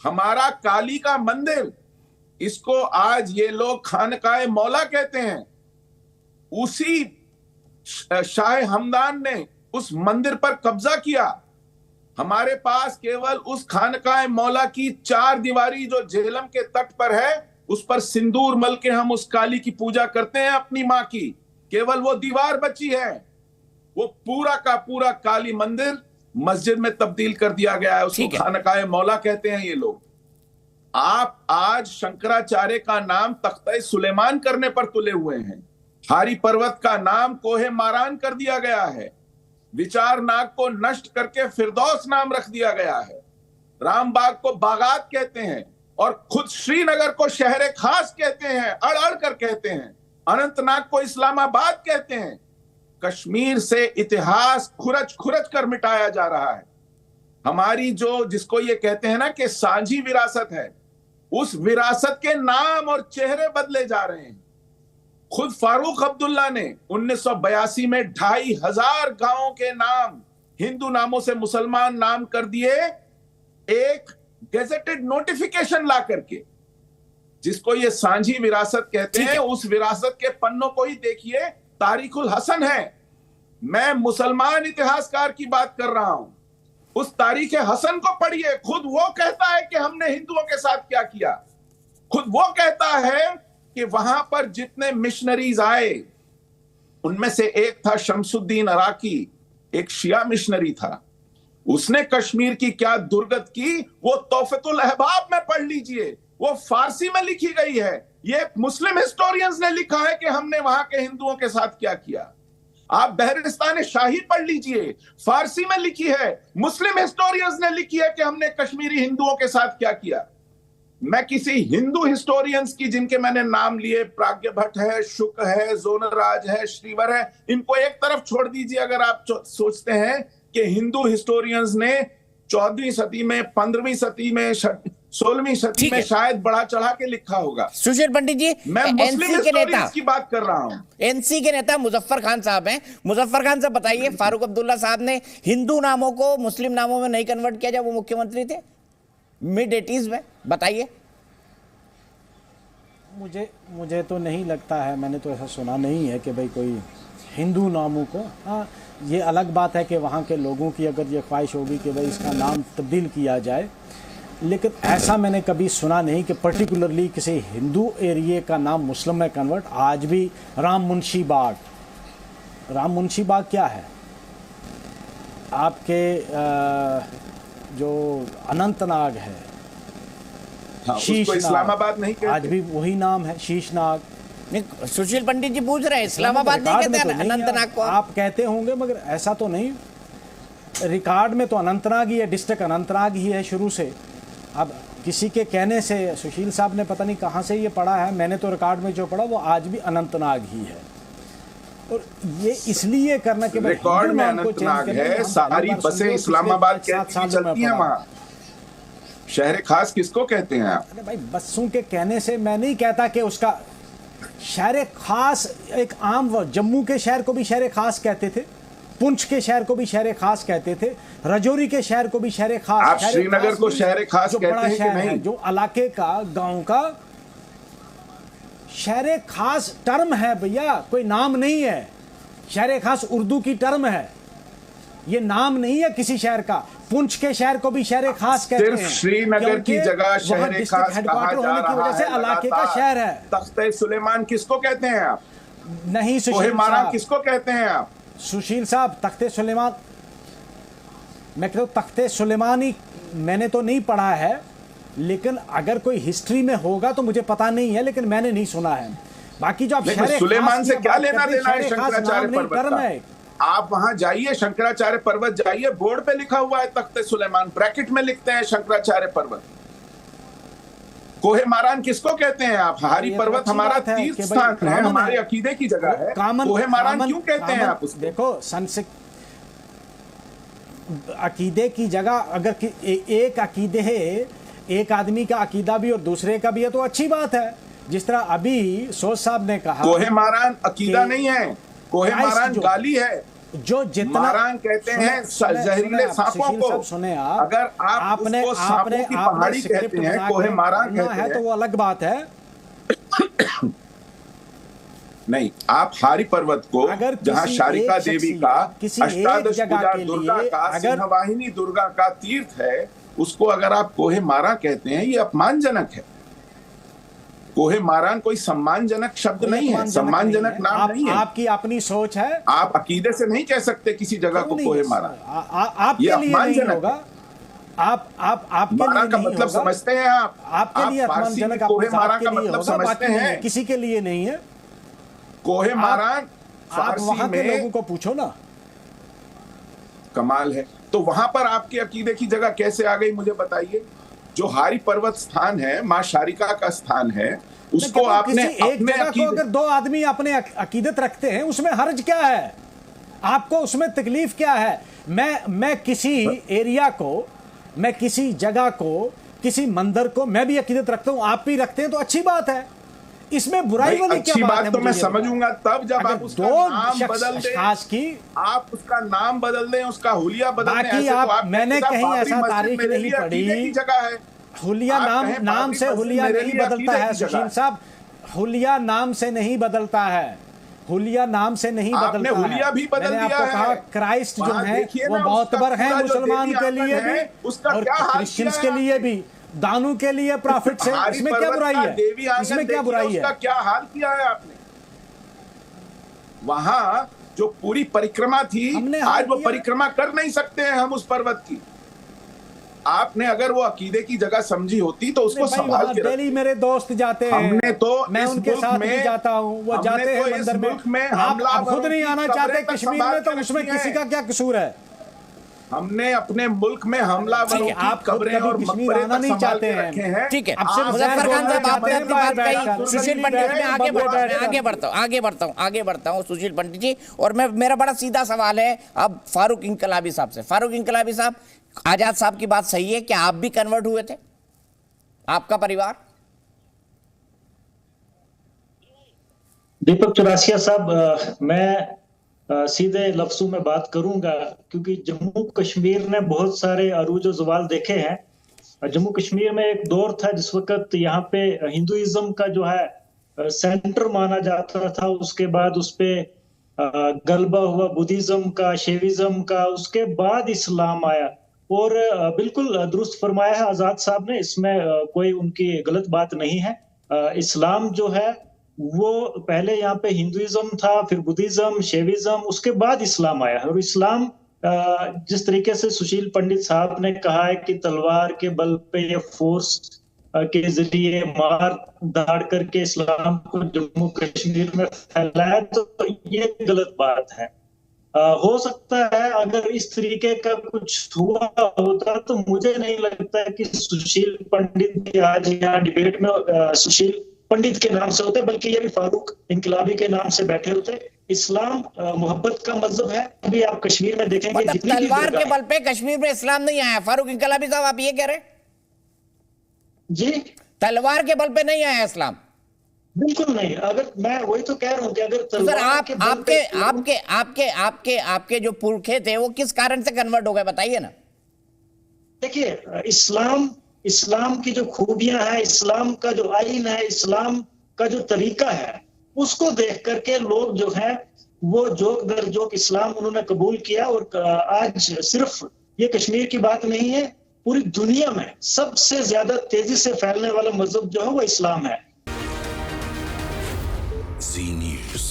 हमारा काली का मंदिर, इसको आज ये लोग खानकाए मौला कहते हैं। उसी शाह हमदान ने उस मंदिर पर कब्जा किया। हमारे पास केवल उस खानकाए मौला की 4 दीवारी जो झेलम के तट पर है, उस पर सिंदूर मल के हम उस काली की पूजा करते हैं अपनी मां की। केवल वो दीवार बची है। वो पूरा का पूरा काली मंदिर मस्जिद में तब्दील कर दिया गया है। उसको खानकाए मौला कहते हैं ये लोग। आप आज शंकराचार्य का नाम तख्ते सुलेमान करने पर तुले हुए हैं। हारी पर्वत का नाम कोहे मारान कर दिया गया है। विचारनाग को नष्ट करके फिरदौस नाम रख दिया गया है। रामबाग को बागात कहते हैं और खुद श्रीनगर को शहरे खास कहते हैं, अड़ अड़ कर कहते हैं। अनंतनाग को इस्लामाबाद कहते हैं। कश्मीर से इतिहास खुरच खुरच कर मिटाया जा रहा है। हमारी जो जिसको ये कहते हैं ना कि साझी विरासत है, उस विरासत के नाम और चेहरे बदले जा रहे हैं। खुद फारूक अब्दुल्ला ने 1982 में 2500 गांवों के नाम हिंदू नामों से मुसलमान नाम कर दिए, एक गेजेटेड नोटिफिकेशन ला करके, जिसको ये सांझी विरासत कहते हैं। उस विरासत के पन्नों को ही देखिए, तारीखुल हसन है। मैं मुसलमान इतिहासकार की बात कर रहा हूं। उस तारीख हसन को पढ़िए। खुद वो कहता है कि हमने हिंदुओं के साथ क्या किया। खुद वो कहता है कि वहां पर जितने मिशनरीज आए, उनमें से एक था शमसुद्दीन अराकी, एक शिया मिशनरी था। उसने कश्मीर की क्या दुर्गत की, वो तोहफतुल अहबाब में पढ़ लीजिए। वो फारसी में लिखी गई है। ये मुस्लिम हिस्टोरियंस ने लिखा है कि हमने वहां के हिंदुओं के साथ क्या किया। आप बहरिस्तान शाही पढ़ लीजिए, फारसी में लिखी है। मुस्लिम हिस्टोरियंस ने लिखी है कि हमने कश्मीरी हिंदुओं के साथ क्या किया। मैं किसी हिंदू हिस्टोरियंस की, जिनके मैंने नाम लिए, प्राज्ञ भट्ट है, शुक है, जोनराज है, श्रीवर है, इनको एक तरफ छोड़ दीजिए। अगर आप सोचते हैं कि हिंदू हिस्टोरियंस ने 14वीं सदी में, 15वीं सदी में, 16वीं सदी में शायद बढ़ा चढ़ा के लिखा होगा। सुशील पंडित जी, मैं मुस्लिम हिस्टोरियंस की बात कर रहा हूं। एनसी के नेता मुजफ्फर खान साहब हैं। मुजफ्फर खान साहब बताइए, फारूक अब्दुल्ला साहब ने हिंदू नामों को मुस्लिम नामों में नहीं कन्वर्ट किया जब वो मुख्यमंत्री थे मिड 80s में, बताइए। मुझे तो नहीं लगता है, मैंने तो ऐसा सुना नहीं है कि भाई कोई हिंदू नामों को। हाँ, ये अलग बात है कि वहाँ के लोगों की अगर ये ख्वाहिश होगी कि भाई इसका नाम तब्दील किया जाए, लेकिन ऐसा मैंने कभी सुना नहीं कि पर्टिकुलरली किसी हिंदू एरिया का नाम मुस्लिम में कन्वर्ट। आज भी राम मुंशी बाग क्या है? आपके जो अनंतनाग है, शीशनाग, इस्लामाबाद नहीं कहते। आज भी वही नाम है, शीशनाग। नहीं, सुशील पंडित जी पूछ रहे हैं, इस्लामाबाद नहीं कहते तो अनंतनाग को। आप कहते होंगे, मगर ऐसा तो नहीं। रिकॉर्ड में तो अनंतनाग ही है, डिस्ट्रिक्ट अनंतनाग ही है शुरू से। अब किसी के कहने से, सुशील साहब ने पता नहीं कहाँ से ये पढ़ा है, मैंने तो रिकॉर्ड में जो पढ़ा वो आज भी अनंतनाग ही है। और ये इसलिए करना कि रिकॉर्ड में अनंतनाग है, सारी बसें इस्लामाबाद के चलती हैं वहां। शहर खास किसको कहते हैं आप? अरे भाई, बसों के कहने से मैं नहीं कहता कि उसका शहर खास एक आम, जम्मू के शहर को भी शहर खास कहते थे, पुंछ के शहर को भी शहर खास कहते थे, रजौरी के शहर को भी शहर खास। आप श्रीनगर को शहर खास कहते हैं कि नहीं? जो इलाके का, गांव का शहर खास टर्म है भैया, कोई नाम नहीं है। शहर खास उर्दू की टर्म है, ये नाम नहीं है किसी शहर का। पुंछ के शहर को भी शहर खास कहते हैं। श्रीनगर की जगह शहर खास कहा जा होने की वजह से इलाके का शहर है। तख्ते सुलेमान किसको कहते हैं आप? नहीं, सुशील साहब किसको कहते हैं आप? सुशील साहब, तख्ते सुलेमान, मैं कहता हूँ तख्ते सुलेमानी मैंने तो नहीं पढ़ा है, लेकिन अगर कोई हिस्ट्री में होगा तो मुझे पता नहीं है, लेकिन मैंने नहीं सुना है। बाकी जो आप सुलेमान से क्या लेना देना है शंकराचार्य पर्वत का? आप वहां जाइए, शंकराचार्य पर्वत जाइए, बोर्ड पे लिखा हुआ है तख्ते सुलेमान, ब्रैकेट में लिखते हैं शंकराचार्य पर्वत। कोहे मारान किसको कहते हैं आप? हारी पर्वत हमारा तीर्थ स्थान है, हमारे अकीदे की जगह है। कोहे मारान क्यों कहते हैं आप उसको? देखो, अकीदे की जगह अगर एक अकीदे है, एक आदमी का अकीदा भी और दूसरे का भी है तो अच्छी बात है। जिस तरह अभी सोच साहब ने कहा, कोहे मारान अकीदा नहीं है, कोहे मारान गाली है। जो जितना मारांग कहते हैं जहरीले सांपों को। सुने आप, अगर आप उसको सांपों की पहाड़ी कहते हैं, कोहे मारांग कहते हैं, तो वो अलग बात है। नहीं, आप हारी पर्वत को, जहां शारिका देवी का अष्टादश भुजा दुर्गा का, सिंहवाहिनी दुर्गा का तीर्थ है, उसको अगर आप कोहे मारा कहते हैं, ये अपमानजनक है। कोहे मारान कोई सम्मानजनक शब्द नहीं है, सम्मानजनक नाम नहीं है। आपकी अपनी सोच है, आप अकीदे से नहीं कह सकते किसी जगह को कोहे मारान। आपके लिए नहीं होगा। आपके मारान का मतलब समझते हैं आप? आपके लिए अपमानजनक, कोहे मारान का मतलब समझते हैं? किसी के लिए नहीं है। कोहे मारान आप वहां के लोगों को पूछो ना। कमाल है। तो वहां पर आपके अकीदे की जगह कैसे आ गई, मुझे बताइए। जो हारी पर्वत स्थान है, मां शारिका का स्थान है, उसको आपने एक जगह को अगर दो आदमी अपने अकीदत रखते हैं, उसमें हर्ज क्या है? आपको उसमें तकलीफ क्या है? मैं किसी एरिया को, मैं किसी जगह को, किसी मंदिर को मैं भी अकीदत रखता हूं, आप भी रखते हैं, तो अच्छी बात है। इसमें बुराई वाली क्या बात है? तो मैं समझूंगा तब जब आप उसका नाम बदल दें, आप उसका नाम बदल दें, उसका हुलिया बदल दें। बाकी आप, मैंने कहीं ऐसा तारीख नहीं पढ़ी, हुलिया नाम से हुलिया नहीं बदलता है सुशील साहब। हुलिया नाम से नहीं बदलता है, हुलिया नाम से नहीं बदलता है। हुलिया भी बदल दिया है। मैंने आपको कहा क्राइस्ट जो है वो मोतबर है मुसलमान के लिए भी और क्रिश्चियंस के लिए भी, दानू के लिए प्रॉफिट से। इसमें क्या बुराई है? इसमें क्या बुराई है? उसका क्या हाल किया है आपने? वहां जो पूरी परिक्रमा थी, आज वो परिक्रमा कर नहीं सकते हैं हम उस पर्वत की। आपने अगर वो अकीदे की जगह समझी होती तो उसको संभाल के डेली मेरे दोस्त जाते हैं, हमने तो मैं उनके साथ भी जाता हूँ, वो जाते हैं मंदिर में। आप खुद नहीं आना चाहते कश्मीर में, तो उसमें किसी का क्या कसूर है? हमने अपने मुल्क में हमलावरों की कब्रें और मकबरे आना नहीं चाहते हैं। ठीक है, आपसे मुजफ्फर खान साहब आपने अपनी बात कही। सुशील पंडित, मैं आगे बढ़ता हूँ सुशील पंडित जी। और मेरा बड़ा सीधा सवाल है अब फारूक इंकलाबी साहब से। फारूक इंकलाबी साहब, आजाद साहब की बात सही है, क्या आप भी कन्वर्ट हुए थे, आपका परिवार? दीपक चौरसिया साहब, मैं सीधे लफ्जों में बात करूंगा, क्योंकि जम्मू कश्मीर ने बहुत सारे अरूज जवाल देखे हैं। जम्मू कश्मीर में एक दौर था जिस वक्त यहाँ पे हिंदुइज्म का जो है सेंटर माना जाता था, उसके बाद उस पे गलबा हुआ बुद्धिज्म का, शैविज्म का, उसके बाद इस्लाम आया। और बिल्कुल दुरुस्त फरमाया है आजाद साहब ने, इसमें कोई उनकी गलत बात नहीं है। इस्लाम जो है वो पहले यहाँ पे हिंदुइज्म था, फिर बुद्धिज्म, शैविज्म, उसके बाद इस्लाम आया। और इस्लाम जिस तरीके से सुशील पंडित साहब ने कहा है कि तलवार के बल पे या फोर्स के जरिए मार दाड़ करके इस्लाम को जम्मू कश्मीर में फैलाया, तो ये गलत बात है। हो सकता है अगर इस तरीके का कुछ हुआ होता तो मुझे नहीं लगता है कि सुशील पंडित भी आज यहाँ डिबेट में सुशील पंडित के नाम से होते, बल्कि ये भी फारूक इंकलाबी के नाम से बैठे होते। इस्लाम मोहब्बत का मजहब है। अभी आप कश्मीर में देखेंगे मतलब तलवार के बल पे कश्मीर में इस्लाम नहीं आया। फारूक इंकलाबी साहब, आप ये कह रहे हैं? जी, तलवार के बल पे नहीं आया इस्लाम? बिल्कुल नहीं। अगर मैं वही तो कह रहा हूँ कि अगर सर आपके जो पुरखे थे वो किस कारण से कन्वर्ट हो गए, बताइए ना। देखिए, इस्लाम की जो खूबियां हैं, इस्लाम का जो आइन है, इस्लाम का जो तरीका है, उसको देख करके लोग जो है वो जोक दर जोक इस्लाम उन्होंने कबूल किया। और आज सिर्फ ये कश्मीर की बात नहीं है, पूरी दुनिया में सबसे ज्यादा तेजी से फैलने वाला मजहब जो है वो इस्लाम है। Z News.